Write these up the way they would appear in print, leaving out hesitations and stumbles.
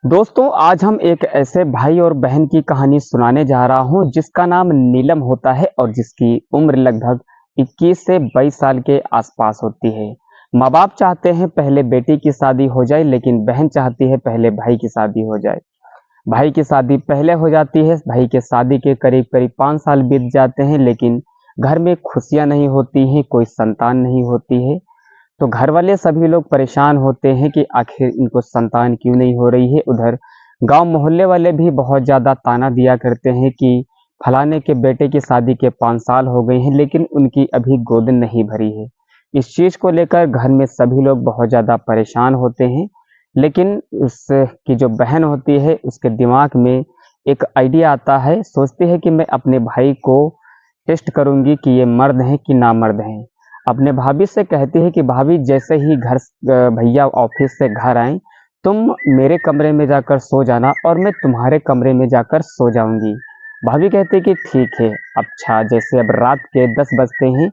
दोस्तों आज हम एक ऐसे भाई और बहन की कहानी सुनाने जा रहा हूं जिसका नाम नीलम होता है और जिसकी उम्र लगभग 21 से 22 साल के आसपास होती है। माँ बाप चाहते हैं पहले बेटी की शादी हो जाए लेकिन बहन चाहती है पहले भाई की शादी हो जाए। भाई की शादी पहले हो जाती है। भाई के शादी के करीब करीब 5 साल बीत जाते हैं लेकिन घर में खुशियां नहीं होती हैं, कोई संतान नहीं होती है। तो घर वाले सभी लोग परेशान होते हैं कि आखिर इनको संतान क्यों नहीं हो रही है। उधर गांव मोहल्ले वाले भी बहुत ज़्यादा ताना दिया करते हैं कि फलाने के बेटे की शादी के 5 साल हो गए हैं लेकिन उनकी अभी गोद नहीं भरी है। इस चीज़ को लेकर घर में सभी लोग बहुत ज़्यादा परेशान होते हैं। लेकिन उसकी जो बहन होती है उसके दिमाग में एक आइडिया आता है, सोचती है कि मैं अपने भाई को टेस्ट करूंगी कि ये मर्द हैं कि ना मर्द हैं। अपने भाभी से कहती है कि भाभी जैसे ही भैया ऑफिस से घर आए तुम मेरे कमरे में जाकर सो जाना और मैं तुम्हारे कमरे में जाकर सो जाऊंगी। भाभी कहती है कि ठीक है। अच्छा, जैसे अब रात के 10 बजते हैं,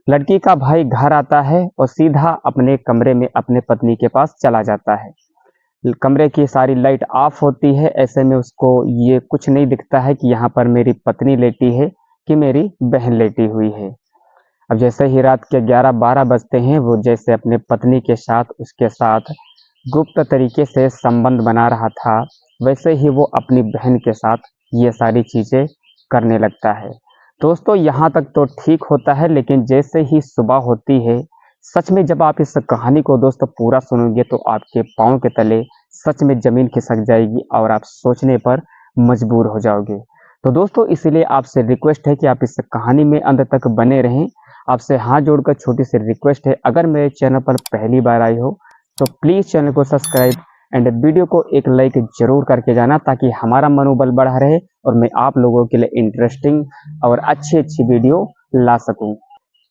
लड़की का भाई घर आता है और सीधा अपने कमरे में अपने पत्नी के पास चला जाता है। कमरे की सारी लाइट ऑफ होती है। ऐसे में उसको ये कुछ नहीं दिखता है कि यहाँ पर मेरी पत्नी लेटी है कि मेरी बहन लेटी हुई है। अब जैसे ही रात के 11-12 बजते हैं, वो जैसे अपने पत्नी के साथ उसके साथ गुप्त तरीके से संबंध बना रहा था, वैसे ही वो अपनी बहन के साथ ये सारी चीज़ें करने लगता है। दोस्तों यहाँ तक तो ठीक होता है लेकिन जैसे ही सुबह होती है, सच में जब आप इस कहानी को दोस्तों पूरा सुनोगे तो आपके पाँव के तले सच में ज़मीन खिसक जाएगी और आप सोचने पर मजबूर हो जाओगे। तो दोस्तों इसीलिए आपसे रिक्वेस्ट है कि आप इस कहानी में अंत तक बने रहें। आपसे हाथ जोड़कर छोटी सी रिक्वेस्ट है, अगर मेरे चैनल पर पहली बार आई हो तो प्लीज़ चैनल को सब्सक्राइब एंड वीडियो को एक लाइक जरूर करके जाना ताकि हमारा मनोबल बढ़ा रहे और मैं आप लोगों के लिए इंटरेस्टिंग और अच्छी अच्छी वीडियो ला सकूं।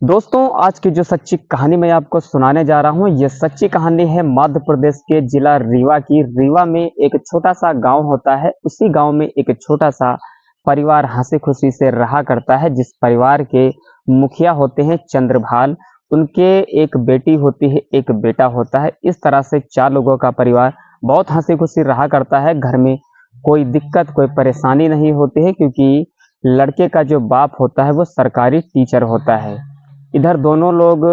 दोस्तों आज की जो सच्ची कहानी मैं आपको सुनाने जा रहा हूँ, ये सच्ची कहानी है मध्य प्रदेश के जिला रीवा की। रीवा में एक छोटा सा गांव होता है। उसी गांव में एक छोटा सा परिवार हंसी खुशी से रहा करता है, जिस परिवार के मुखिया होते हैं चंद्रभाल। उनके एक बेटी होती है, एक बेटा होता है। इस तरह से 4 लोगों का परिवार बहुत हंसी खुशी रहा करता है। घर में कोई दिक्कत कोई परेशानी नहीं होती है क्योंकि लड़के का जो बाप होता है वो सरकारी टीचर होता है। इधर दोनों लोग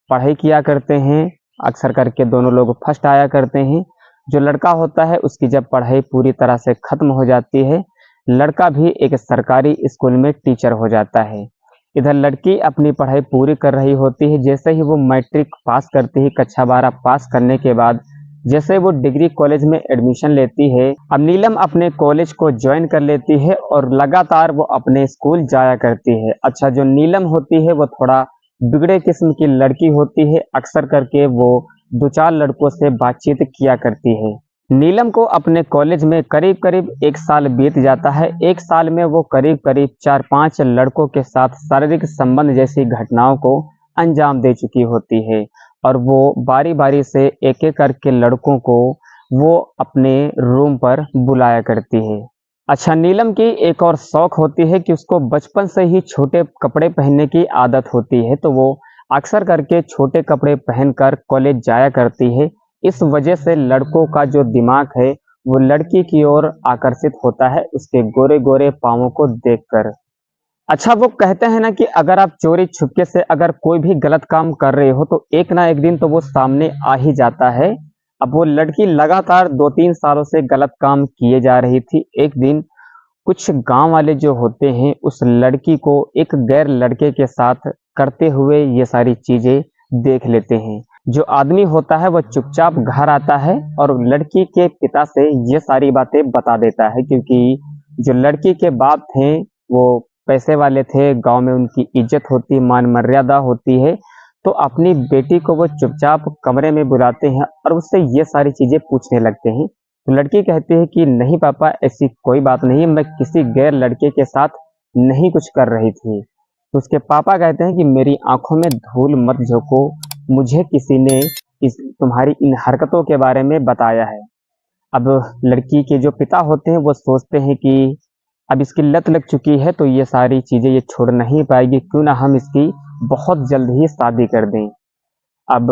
पढ़ाई किया करते हैं, अक्सर करके दोनों लोग फर्स्ट आया करते हैं। जो लड़का होता है उसकी जब पढ़ाई पूरी तरह से खत्म हो जाती है, लड़का भी एक सरकारी स्कूल में टीचर हो जाता है। इधर लड़की अपनी पढ़ाई पूरी कर रही होती है। जैसे ही वो मैट्रिक पास करती है, कक्षा 12 पास करने के बाद जैसे वो डिग्री कॉलेज में एडमिशन लेती है, अब नीलम अपने कॉलेज को ज्वाइन कर लेती है और लगातार वो अपने स्कूल जाया करती है। अच्छा, जो नीलम होती है वो थोड़ा बिगड़े किस्म की लड़की होती है। अक्सर करके वो 2-4 लड़कों से बातचीत किया करती है। नीलम को अपने कॉलेज में करीब करीब 1 साल बीत जाता है। 1 साल में वो करीब करीब 4-5 लड़कों के साथ शारीरिक संबंध जैसी घटनाओं को अंजाम दे चुकी होती है और वो बारी बारी से एक एक करके लड़कों को वो अपने रूम पर बुलाया करती है। अच्छा, नीलम की एक और शौक होती है कि उसको बचपन से ही छोटे कपड़े पहनने की आदत होती है, तो वो अक्सर करके छोटे कपड़े पहनकर कॉलेज जाया करती है। इस वजह से लड़कों का जो दिमाग है वो लड़की की ओर आकर्षित होता है उसके गोरे गोरे पाँवों को देखकर। अच्छा, वो कहते हैं ना कि अगर आप चोरी छुपके से अगर कोई भी गलत काम कर रहे हो तो एक ना एक दिन तो वो सामने आ ही जाता है। अब वो लड़की लगातार 2-3 सालों से गलत काम किए जा रही थी। एक दिन कुछ गांव वाले जो होते हैं उस लड़की को एक गैर लड़के के साथ करते हुए ये सारी चीजें देख लेते हैं। जो आदमी होता है वह चुपचाप घर आता है और लड़की के पिता से ये सारी बातें बता देता है क्योंकि जो लड़की के बाप थे वो पैसे वाले थे, गांव में उनकी इज्जत होती, मान मर्यादा होती है। तो अपनी बेटी को वो चुपचाप कमरे में बुलाते हैं और उससे ये सारी चीजें पूछने लगते हैं। तो लड़की कहती है कि नहीं पापा, ऐसी कोई बात नहीं, मैं किसी गैर लड़के के साथ नहीं कुछ कर रही थी। तो उसके पापा कहते हैं कि मेरी आंखों में धूल मत झोंको, मुझे किसी ने इस तुम्हारी इन हरकतों के बारे में बताया है। अब लड़की के जो पिता होते हैं वो सोचते हैं कि अब इसकी लत लग चुकी है तो ये सारी चीज़ें ये छोड़ नहीं पाएगी, क्यों ना हम इसकी बहुत जल्द ही शादी कर दें। अब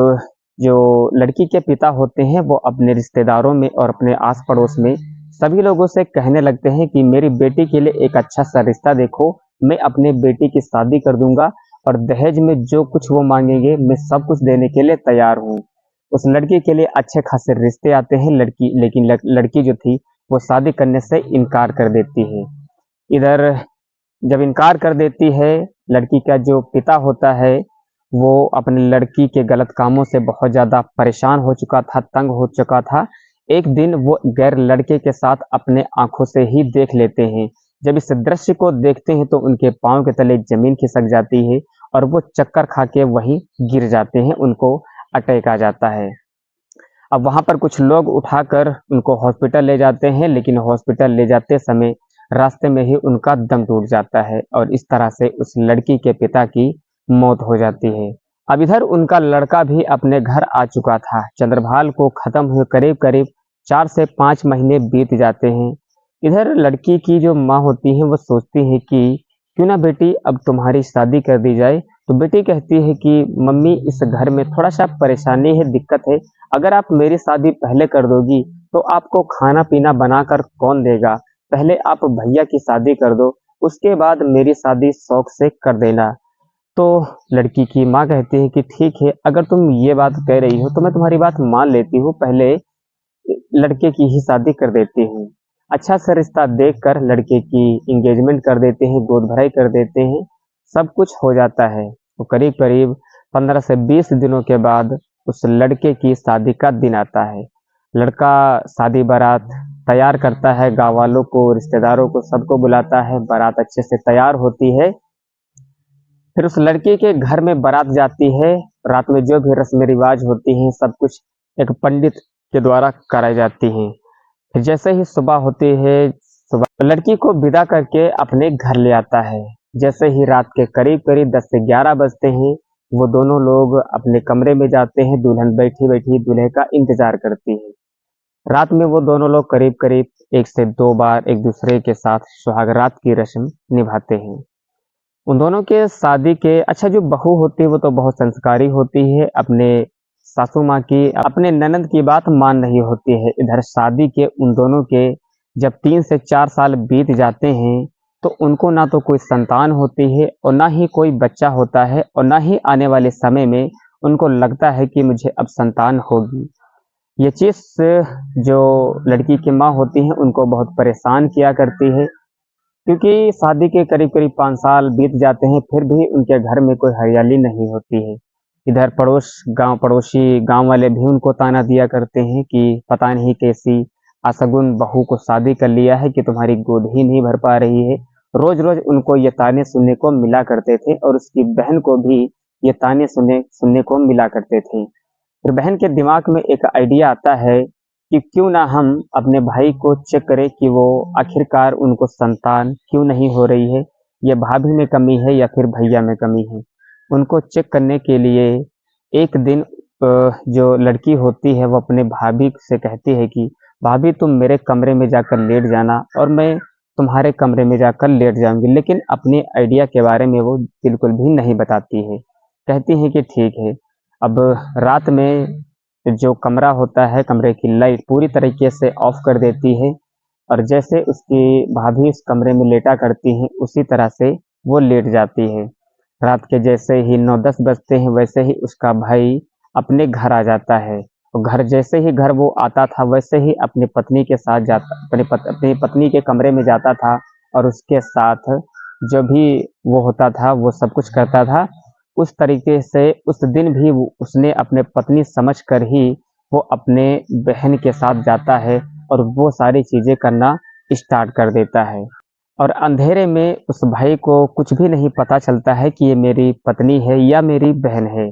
जो लड़की के पिता होते हैं वो अपने रिश्तेदारों में और अपने आस पड़ोस में सभी लोगों से कहने लगते हैं कि मेरी बेटी के लिए एक अच्छा सा रिश्ता देखो, मैं अपने बेटी की शादी कर दूंगा और दहेज में जो कुछ वो मांगेंगे मैं सब कुछ देने के लिए तैयार हूँ। उस लड़की के लिए अच्छे खासे रिश्ते आते हैं लड़की लेकिन लड़की जो थी वो शादी करने से इनकार कर देती है। इधर जब इनकार कर देती है, लड़की का जो पिता होता है वो अपने लड़की के गलत कामों से बहुत ज़्यादा परेशान हो चुका था, तंग हो चुका था। एक दिन वो गैर लड़के के साथ अपने आंखों से ही देख लेते हैं। जब इस दृश्य को देखते हैं तो उनके पाँव के तले जमीन खिसक जाती है और वो चक्कर खा के वहीं गिर जाते हैं, उनको अटैक आ जाता है। अब वहाँ पर कुछ लोग उठाकर उनको हॉस्पिटल ले जाते हैं, लेकिन हॉस्पिटल ले जाते समय रास्ते में ही उनका दम टूट जाता है और इस तरह से उस लड़की के पिता की मौत हो जाती है। अब इधर उनका लड़का भी अपने घर आ चुका था। चंद्रभाल को खत्म हुए करीब-करीब 4 से 5 महीने बीत जाते हैं। इधर लड़की की जो माँ होती है वो सोचती है कि क्यों ना बेटी अब तुम्हारी शादी कर दी जाए। तो बेटी कहती है कि मम्मी इस घर में थोड़ा-सा परेशानी है, दिक्कत है। अगर आप मेरी शादी पहले कर दोगी तो आपको खाना-पीना बनाकर कौन देगा? पहले आप भैया की शादी कर दो, उसके बाद मेरी शादी शौक से कर देना। तो लड़की की माँ कहती है कि ठीक है, अगर तुम ये बात कह रही हो तो मैं तुम्हारी बात मान लेती हूँ, पहले लड़के की ही शादी कर देती हूँ। अच्छा सा रिश्ता देखकर लड़के की एंगेजमेंट कर देते हैं, गोद भराई कर देते हैं, सब कुछ हो जाता है। तो करीब-करीब 15 से 20 दिनों के बाद उस लड़के की शादी का दिन आता है। लड़का शादी बारात तैयार करता है, गाँव वालों को, रिश्तेदारों को, सबको बुलाता है, बारात अच्छे से तैयार होती है। फिर उस लड़के के घर में बारात जाती है, रात में जो भी रस्में रिवाज होती हैं, सब कुछ एक पंडित के द्वारा कराई जाती हैं। फिर जैसे ही सुबह होती है, सुबह लड़की को विदा करके अपने घर ले आता है। जैसे ही रात के करीब-करीब 10 से 11 बजते हैं, वो दोनों लोग अपने कमरे में जाते हैं, दुल्हन बैठी-बैठी दूल्हे का इंतज़ार करती है। रात में वो दोनों लोग करीब-करीब 1 से 2 बार एक-दूसरे के साथ सुहागरात की रस्म निभाते हैं। उन दोनों के शादी के अच्छा जो बहू होती है वो तो बहुत संस्कारी होती है, अपने सासू माँ की, अपने ननद की बात मान रही होती है। इधर शादी के उन दोनों के जब 3 से 4 साल बीत जाते हैं, तो उनको ना तो कोई संतान होती है और ना ही कोई बच्चा होता है और ना ही आने वाले समय में उनको लगता है कि मुझे अब संतान होगी। ये चीज़ जो लड़की की माँ होती हैं उनको बहुत परेशान किया करती है। क्योंकि शादी के करीब-करीब 5 साल बीत जाते हैं, फिर भी उनके घर में कोई हरियाली नहीं होती है। इधर पड़ोसी गाँव वाले भी उनको ताना दिया करते हैं कि पता नहीं कैसी अशगुन बहू को शादी कर लिया है कि तुम्हारी गोद ही नहीं भर पा रही है। रोज़-रोज़ उनको ये ताने सुनने को मिला करते थे और उसकी बहन को भी ये ताने सुनने सुनने को मिला करते थे। फिर बहन के दिमाग में एक आइडिया आता है कि क्यों ना हम अपने भाई को चेक करें कि वो आखिरकार उनको संतान क्यों नहीं हो रही है, ये भाभी में कमी है या फिर भैया में कमी है। उनको चेक करने के लिए एक दिन जो लड़की होती है वो अपने भाभी से कहती है कि भाभी तुम मेरे कमरे में जाकर लेट जाना और मैं तुम्हारे कमरे में जाकर लेट जाऊँगी। लेकिन अपने आइडिया के बारे में वो बिल्कुल भी नहीं बताती है। कहती हैं कि ठीक है। अब रात में जो कमरा होता है, कमरे की लाइट पूरी तरीके से ऑफ कर देती है और जैसे उसकी भाभी उस कमरे में लेटा करती हैं, उसी तरह से वो लेट जाती है। रात के जैसे ही 9-10 बजते हैं, वैसे ही उसका भाई अपने घर आ जाता है। और जैसे ही घर वो आता था, वैसे ही अपनी पत्नी के साथ अपनी पत्नी के कमरे में जाता था और उसके साथ जो भी वो होता था, वो सब कुछ करता था। उस तरीके से उस दिन भी उसने अपने पत्नी समझकर ही वो अपने बहन के साथ जाता है और वो सारी चीज़ें करना स्टार्ट कर देता है। और अंधेरे में उस भाई को कुछ भी नहीं पता चलता है कि ये मेरी पत्नी है या मेरी बहन है।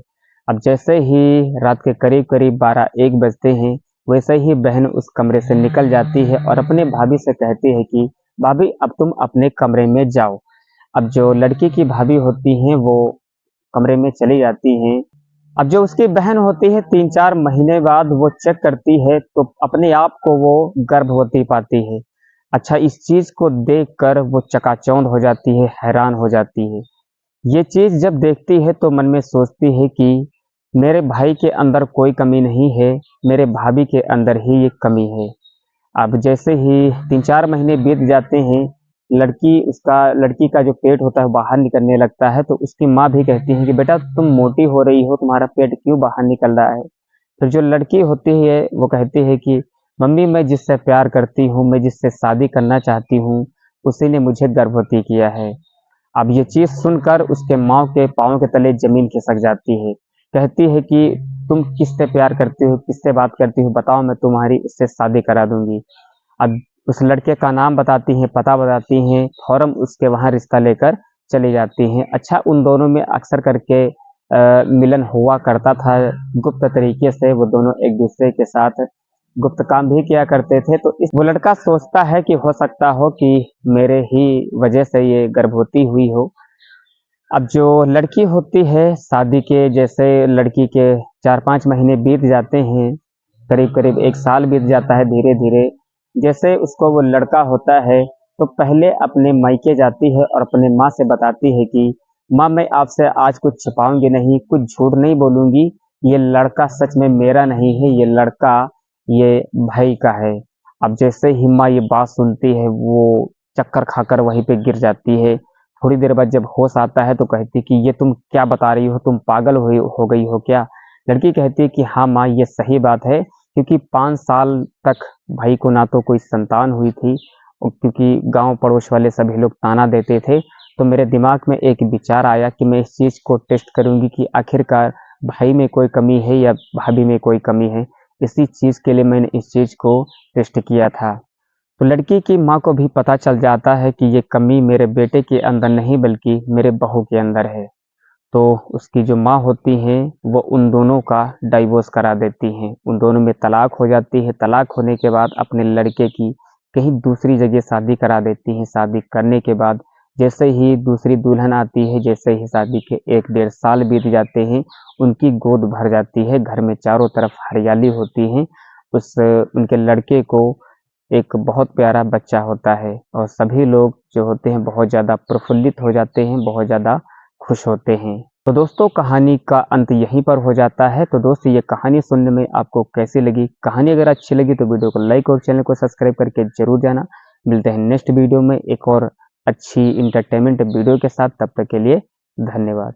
अब जैसे ही रात के करीब-करीब 12-1 बजते हैं, वैसे ही बहन उस कमरे से निकल जाती है और अपने भाभी से कहती है कि भाभी अब तुम अपने कमरे में जाओ। अब जो लड़की की भाभी होती हैं वो कमरे में चली जाती हैं। अब जो उसकी बहन होती है 3-4 महीने बाद वो चेक करती है तो अपने आप को वो गर्भवती पाती है। अच्छा इस चीज़ को देखकर वो चकाचौंध हो जाती है, हैरान हो जाती है। ये चीज़ जब देखती है तो मन में सोचती है कि मेरे भाई के अंदर कोई कमी नहीं है, मेरे भाभी के अंदर ही ये कमी है। अब जैसे ही 3-4 महीने बीत जाते हैं, लड़की का जो पेट होता है बाहर निकलने लगता है, तो उसकी माँ भी कहती है कि बेटा तुम मोटी हो रही हो, तुम्हारा पेट क्यों बाहर निकल रहा है? फिर जो लड़की होती है वो कहती है कि मम्मी मैं जिससे प्यार करती हूँ, मैं जिससे शादी करना चाहती हूँ, उसी ने मुझे गर्भवती किया है। अब ये चीज़ सुनकर उसके माँ के पाँव के तले ज़मीन खिसक जाती है। कहती है कि तुम किससे प्यार करती हो, किससे बात करती हो, बताओ मैं तुम्हारी उससे शादी करा दूँगी। अब उस लड़के का नाम बताती हैं, पता बताती हैं, फ़ौरन उसके वहाँ रिश्ता लेकर चली जाती हैं। अच्छा उन दोनों में अक्सर करके मिलन हुआ करता था, गुप्त तरीके से वो दोनों एक-दूसरे के साथ गुप्त काम भी किया करते थे। तो इस वो लड़का सोचता है कि हो सकता हो कि मेरे ही वजह से ये गर्भवती हुई हो। अब जो लड़की होती है शादी के जैसे लड़की के 4-5 महीने बीत जाते हैं, करीब-करीब 1 साल बीत जाता है धीरे-धीरे। जैसे उसको वो लड़का होता है, तो पहले अपने मायके जाती है और अपने माँ से बताती है कि माँ मैं आपसे आज कुछ छिपाऊँगी नहीं, कुछ झूठ नहीं बोलूँगी, ये लड़का सच में मेरा नहीं है, ये लड़का ये भाई का है। अब जैसे ही माँ ये बात सुनती है, वो चक्कर खाकर वहीं पे गिर जाती है। थोड़ी देर बाद जब होश आता है तो कहती है कि ये तुम क्या बता रही हो? तुम पागल हुई हो गई हो क्या? लड़की कहती है कि हाँ माँ ये सही बात है क्योंकि 5 साल तक भाई को ना तो कोई संतान हुई थी और क्योंकि गाँव पड़ोस वाले सभी लोग ताना देते थे, तो मेरे दिमाग में एक विचार आया कि मैं इस चीज़ को टेस्ट करूँगी कि आखिरकार भाई में कोई कमी है या भाभी में कोई कमी है। इसी चीज़ के लिए मैंने इस चीज़ को टेस्ट किया था। तो लड़की की माँ को भी पता चल जाता है कि ये कमी मेरे बेटे के अंदर नहीं बल्कि मेरे बहू के अंदर है। तो उसकी जो माँ होती हैं वो उन दोनों का डाइवोर्स करा देती हैं। उन दोनों में तलाक हो जाती है। तलाक होने के बाद अपने लड़के की कहीं दूसरी जगह शादी करा देती हैं। शादी करने के बाद जैसे ही दूसरी दुल्हन आती है, जैसे ही शादी के 1 डेढ़ साल बीत जाते हैं, उनकी गोद भर जाती है। घर में चारों तरफ हरियाली होती है। उनके लड़के को एक बहुत प्यारा बच्चा होता है और सभी लोग जो होते हैं बहुत ज़्यादा प्रफुल्लित हो जाते हैं, बहुत ज़्यादा खुश होते हैं। तो दोस्तों कहानी का अंत यहीं पर हो जाता है। तो दोस्तों ये कहानी सुनने में आपको कैसी लगी? कहानी अगर अच्छी लगी तो वीडियो को लाइक और चैनल को सब्सक्राइब करके ज़रूर जाना। मिलते हैं नेक्स्ट वीडियो में एक और अच्छी एंटरटेनमेंट वीडियो के साथ। तब तक के लिए धन्यवाद।